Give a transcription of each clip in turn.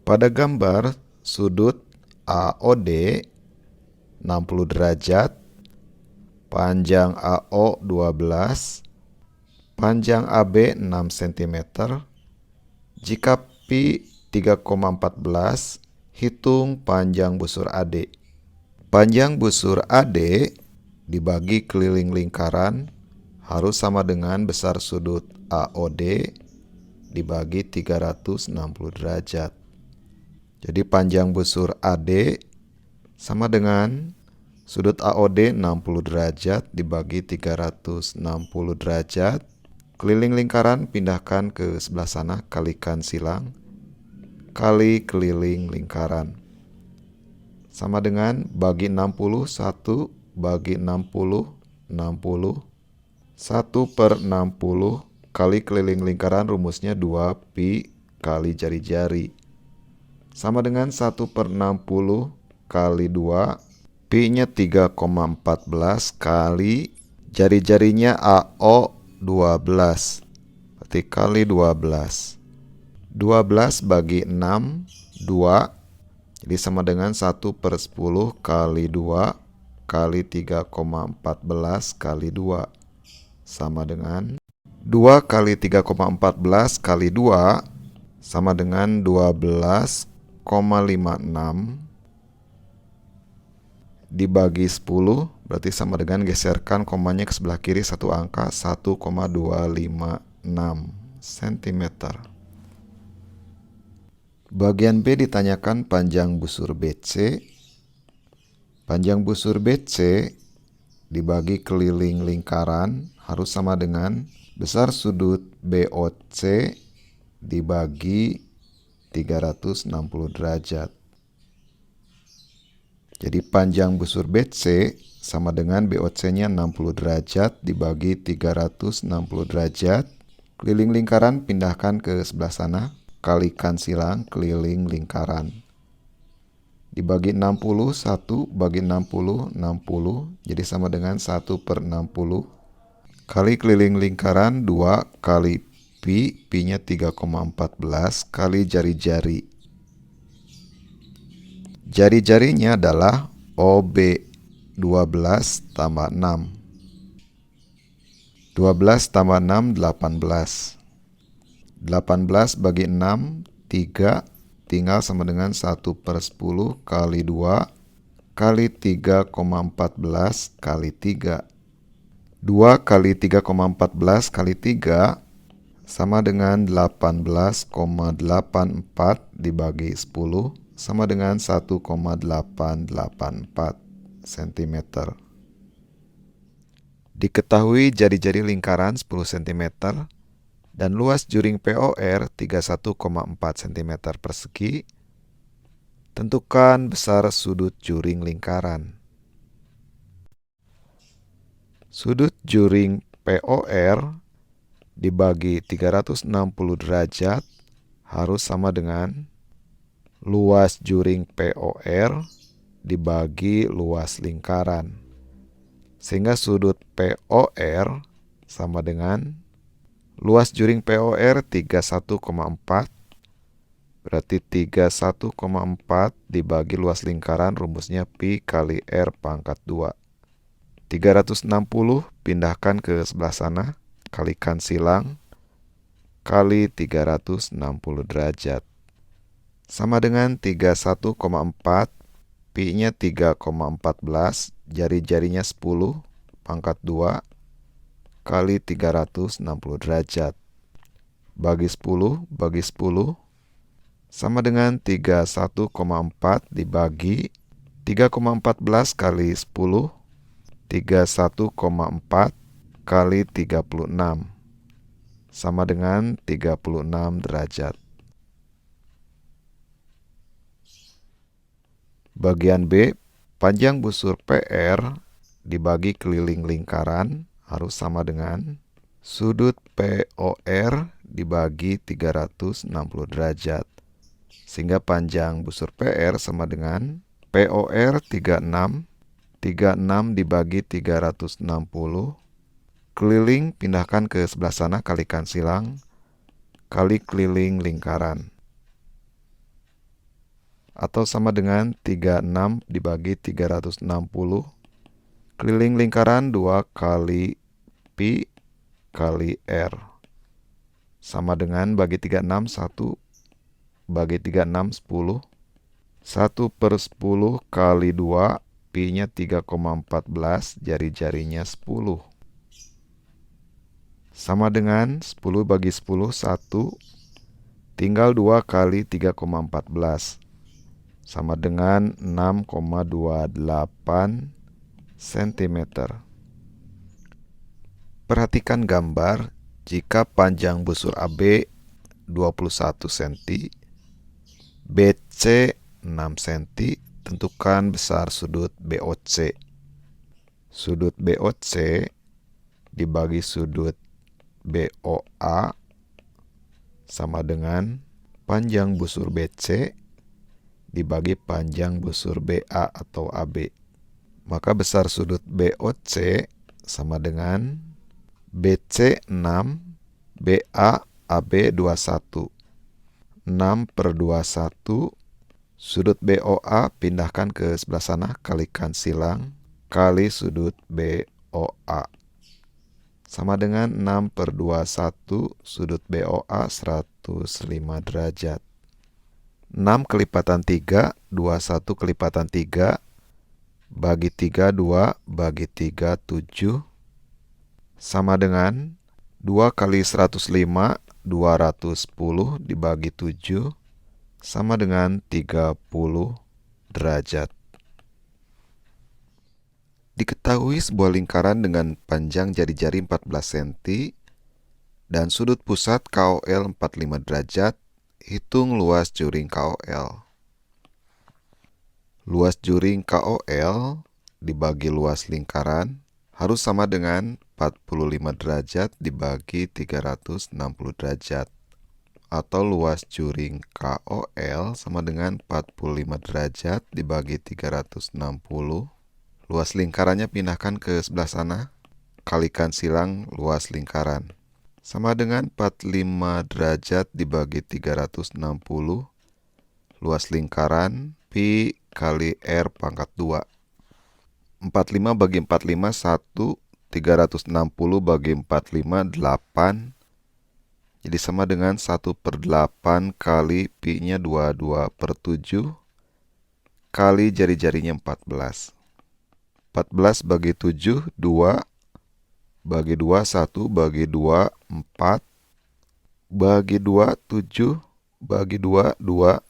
Pada gambar, sudut AOD 60 derajat, panjang AO 12, panjang AB 6 cm. Jika pi 3,14, hitung panjang busur AD. Panjang busur AD dibagi keliling lingkaran harus sama dengan besar sudut AOD dibagi 360 derajat. Jadi panjang busur AD sama dengan sudut AOD 60 derajat dibagi 360 derajat. Keliling lingkaran pindahkan ke sebelah sana, kalikan silang, kali keliling lingkaran. Sama dengan bagi 60, 1 bagi 60, 60. 1/60 kali keliling lingkaran, rumusnya 2 pi kali jari-jari. Sama dengan 1/60 kali 2, pi-nya 3,14 kali jari-jarinya AO 12. Berarti kali 12. 12 bagi 6, 2. Jadi sama dengan 1/10 kali 2 kali 3,14 kali 2. Sama dengan 2 kali 3,14 kali 2 sama dengan 12,56 dibagi 10, berarti sama dengan geserkan komanya ke sebelah kiri satu angka, 1,256 cm. Bagian B ditanyakan panjang busur BC. Panjang busur BC dibagi keliling lingkaran harus sama dengan besar sudut BOC dibagi 360 derajat. Jadi panjang busur BC sama dengan BOC-nya 60 derajat dibagi 360 derajat. Keliling lingkaran pindahkan ke sebelah sana, kalikan silang keliling lingkaran. Dibagi 60, 1 bagi 60, 60. Jadi sama dengan 1/60. Kali keliling lingkaran 2 kali pi, pi-nya 3,14 kali jari-jari. Jari-jarinya adalah OB 12 tambah 6. 12 tambah 6, 18. 18 bagi 6, 3. Tinggal sama dengan 1/10 kali 2 kali 3,14 kali 3. 2 kali 3,14 kali 3 sama dengan 18,84 dibagi 10 sama dengan 1,884 cm. Diketahui jari-jari lingkaran 10 cm dan luas juring POR 31,4 cm persegi. Tentukan besar sudut juring lingkaran. Sudut juring POR dibagi 360 derajat harus sama dengan luas juring POR dibagi luas lingkaran. Sehingga sudut POR sama dengan luas juring POR 31,4. Berarti 31,4 dibagi luas lingkaran, rumusnya pi kali R pangkat 2. 360 pindahkan ke sebelah sana, kalikan silang, kali 360 derajat. Sama dengan 31,4, pi-nya 3,14, jari-jarinya 10, pangkat 2, kali 360 derajat. Bagi 10, bagi 10, sama dengan 31,4 dibagi 3,14 kali 10, 31,4 kali 36, sama dengan 36 derajat. Bagian B, panjang busur PR dibagi keliling lingkaran harus sama dengan sudut POR dibagi 360 derajat. Sehingga panjang busur PR sama dengan POR 36, 36 dibagi 360. Keliling pindahkan ke sebelah sana, kalikan silang, kali keliling lingkaran. atau sama dengan 36 dibagi 360. Keliling lingkaran 2 kali pi kali R. Sama dengan bagi 36, 1 bagi 36, 10. 1 per 10 kali 2, pi-nya 3,14, jari-jarinya 10. Sama dengan 10 bagi 10, 1. Tinggal 2 kali 3,14. Sama dengan 6,28 cm. Perhatikan gambar. Jika panjang busur AB 21 cm, BC 6 cm, tentukan besar sudut BOC. Sudut BOC dibagi sudut BOA sama dengan panjang busur BC dibagi panjang busur BA atau AB. Maka besar sudut BOC sama dengan BC 6, BA, AB 21. 6 per 21, sudut BOA pindahkan ke sebelah sana, kalikan silang, kali sudut BOA. Sama dengan 6 per 21, sudut BOA 105 derajat. 6 kelipatan 3, 21 kelipatan 3, bagi 3, 2, bagi 3, 7. Sama dengan 2 kali 105, 210 dibagi 7, sama dengan 30 derajat. Diketahui sebuah lingkaran dengan panjang jari-jari 14 cm dan sudut pusat KOL 45 derajat. Hitung luas juring KOL. Luas juring KOL dibagi luas lingkaran harus sama dengan 45 derajat dibagi 360 derajat. Atau luas juring KOL sama dengan 45 derajat dibagi 360. Luas lingkarannya pindahkan ke sebelah sana, kalikan silang luas lingkaran. Sama dengan 45 derajat dibagi 360. Luas lingkaran pi kali R pangkat 2. 45 bagi 45, 1. 360 bagi 45, 8. Jadi sama dengan 1 per 8 kali pi-nya 22 per 7. Kali jari-jarinya 14. 14 bagi 7, 2. Bagi 2, 1. Bagi 2, 4. Bagi 2, 7. Bagi 2, 2.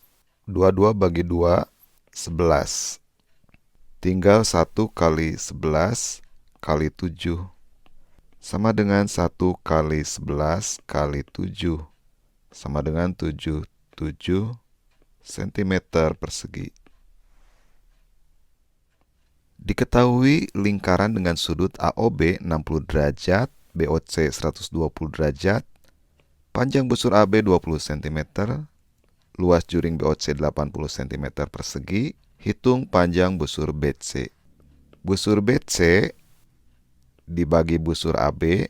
22 bagi 2, 11. Tinggal 1 kali 11 kali 7. Sama dengan 1 kali 11 kali 7. Sama dengan 77 cm persegi. Diketahui lingkaran dengan sudut AOB 60 derajat, BOC 120 derajat, panjang busur AB 20 cm, luas juring BOC 80 cm persegi. Hitung panjang busur BC. Busur BC dibagi busur AB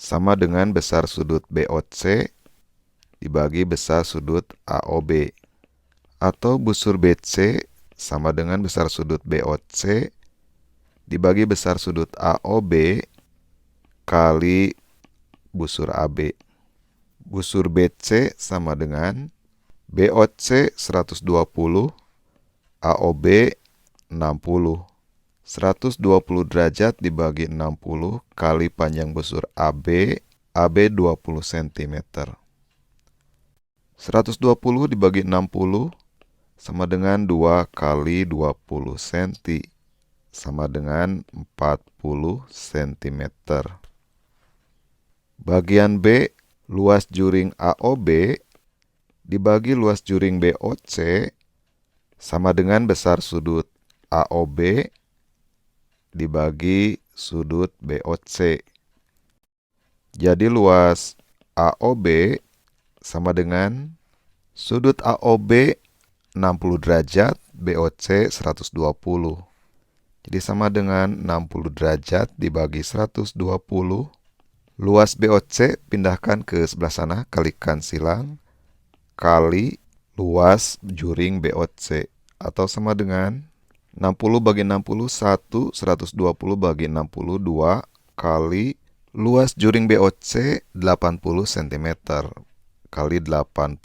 sama dengan besar sudut BOC dibagi besar sudut AOB. Atau busur BC sama dengan besar sudut BOC dibagi besar sudut AOB kali busur AB. Busur BC sama dengan BOC 120, AOB 60. 120 derajat dibagi 60 kali panjang busur AB, AB 20 cm. 120 dibagi 60 sama dengan 2 kali 20 cm, sama dengan 40 cm. Bagian B, luas juring AOB dibagi luas juring BOC sama dengan besar sudut AOB dibagi sudut BOC. Jadi luas AOB sama dengan sudut AOB 60 derajat, BOC 120. Jadi sama dengan 60 derajat dibagi 120. Luas BOC pindahkan ke sebelah sana, kalikan silang, kali luas juring BOC atau sama dengan 60 bagi 60 120 bagi 62 kali luas juring BOC 80 cm kali 80.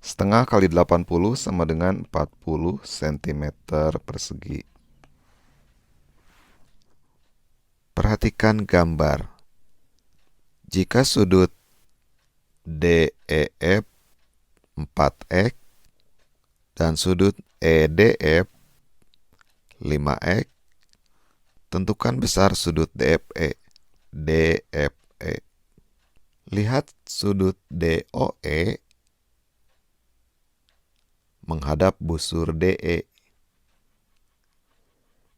Setengah kali 80 sama dengan 40 cm persegi. Perhatikan gambar. Jika sudut DEF 4x dan sudut EDF 5x, tentukan besar sudut DFE. DFE. Lihat sudut DOE menghadap busur DE.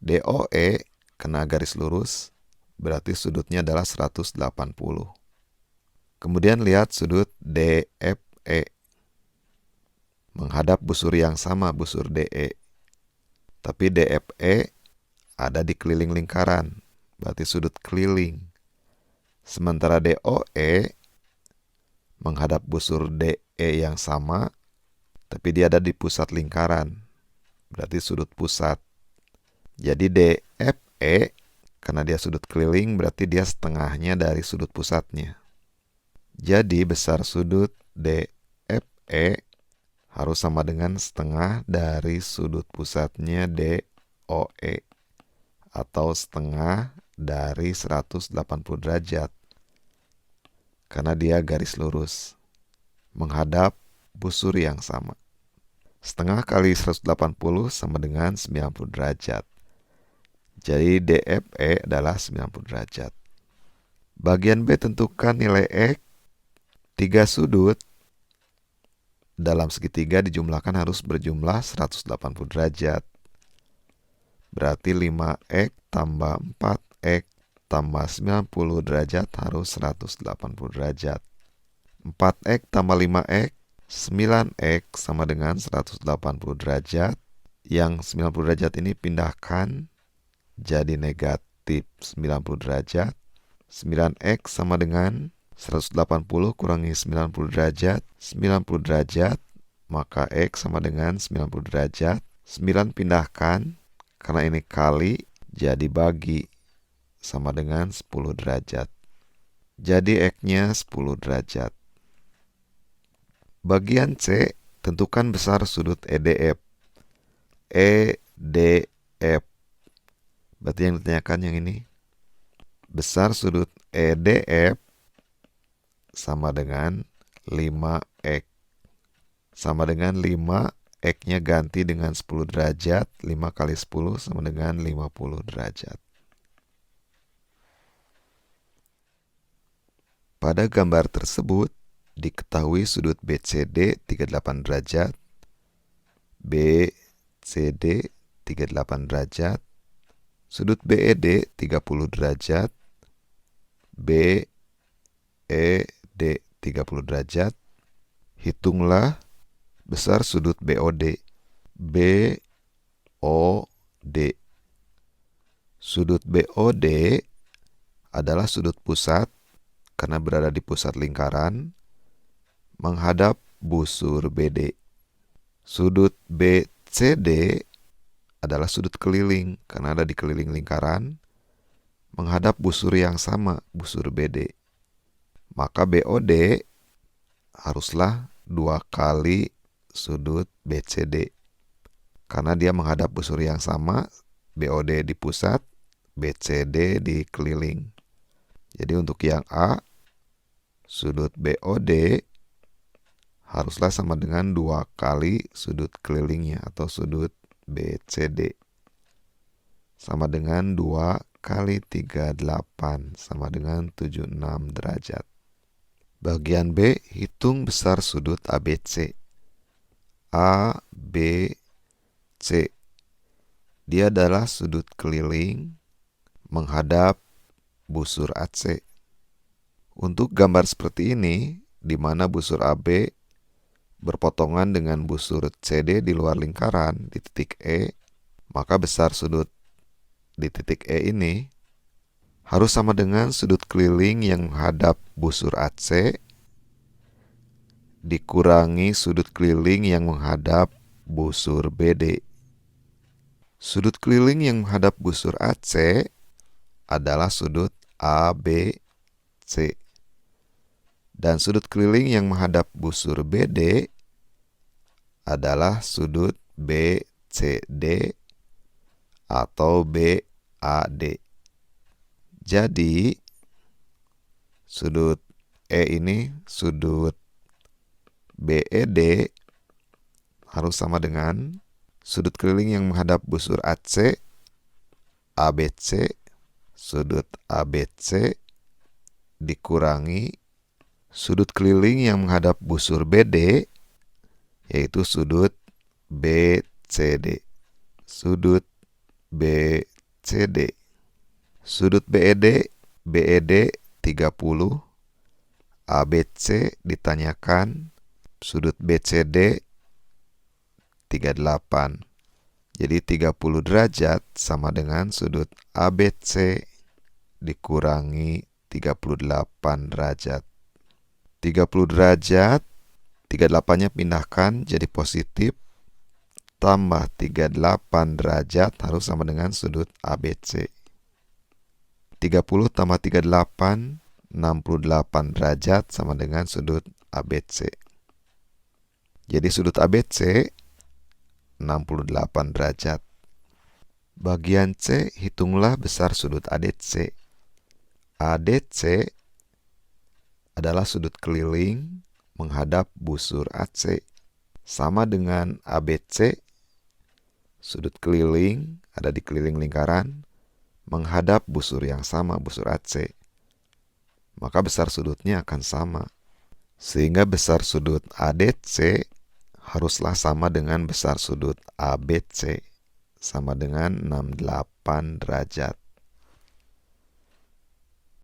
DOE kena garis lurus, berarti sudutnya adalah 180. Kemudian lihat sudut DFE menghadap busur yang sama, busur DE. Tapi DFE ada di keliling lingkaran, berarti sudut keliling. Sementara DOE menghadap busur DE yang sama, tapi dia ada di pusat lingkaran, berarti sudut pusat. Jadi DFE, karena dia sudut keliling, berarti dia setengahnya dari sudut pusatnya. Jadi besar sudut DFE harus sama dengan setengah dari sudut pusatnya DOE, atau setengah dari 180 derajat, karena dia garis lurus menghadap busur yang sama. Setengah kali 180 sama dengan 90 derajat. Jadi DFE adalah 90 derajat. Bagian B, tentukan nilai X. 3 sudut dalam segitiga dijumlahkan harus berjumlah 180 derajat. Berarti 5x tambah 4x tambah 90 derajat harus 180 derajat. 4x tambah 5x, 9x sama dengan 180 derajat. Yang 90 derajat ini pindahkan jadi negatif 90 derajat. 9x sama dengan 180 kurangi 90 derajat, 90 derajat, maka x sama dengan 90 derajat. 9 pindahkan, karena ini kali, jadi bagi, sama dengan 10 derajat. Jadi x-nya 10 derajat. Bagian C, tentukan besar sudut EDF. EDF. Berarti yang ditanyakan yang ini. Besar sudut EDF sama dengan 5x. Sama dengan 5, x-nya ganti dengan 10 derajat. 5 kali 10 sama dengan 50 derajat. Pada gambar tersebut, diketahui sudut BCD 38 derajat, BCD 38 derajat, sudut BED 30 derajat, BED 30 derajat. Hitunglah besar sudut BOD. BOD. Sudut BOD adalah sudut pusat karena berada di pusat lingkaran menghadap busur BD. Sudut BCD adalah sudut keliling karena ada di keliling lingkaran menghadap busur yang sama, busur BD. Maka BOD haruslah 2 kali sudut BCD. Karena dia menghadap busur yang sama, BOD di pusat, BCD di keliling. Jadi untuk yang A, sudut BOD haruslah sama dengan 2 kali sudut kelilingnya atau sudut BCD. Sama dengan 2 kali 38 sama dengan 76 derajat. Bagian B, hitung besar sudut ABC. ABC. Dia adalah sudut keliling menghadap busur AC. Untuk gambar seperti ini, di mana busur AB berpotongan dengan busur CD di luar lingkaran di titik E, maka besar sudut di titik E ini harus sama dengan sudut keliling yang menghadap busur AC dikurangi sudut keliling yang menghadap busur BD. Sudut keliling yang menghadap busur AC adalah sudut ABC. Dan sudut keliling yang menghadap busur BD adalah sudut BCD atau BAD. Jadi, sudut E ini, sudut BED harus sama dengan sudut keliling yang menghadap busur AC, ABC, sudut ABC dikurangi sudut keliling yang menghadap busur BD, yaitu sudut BCD. Sudut BCD. Sudut BED, BED 30, ABC ditanyakan, sudut BCD 38. Jadi 30 derajat sama dengan sudut ABC dikurangi 38 derajat. 30 derajat, 38-nya pindahkan jadi positif, tambah 38 derajat harus sama dengan sudut ABC. 30 tambah 38, 68 derajat sama dengan sudut ABC. Jadi sudut ABC 68 derajat. Bagian C, hitunglah besar sudut ADC. ADC adalah sudut keliling menghadap busur AC. Sama dengan ABC, sudut keliling ada di keliling lingkaran menghadap busur yang sama, busur AC. Maka besar sudutnya akan sama. Sehingga besar sudut ADC haruslah sama dengan besar sudut ABC, sama dengan 68 derajat.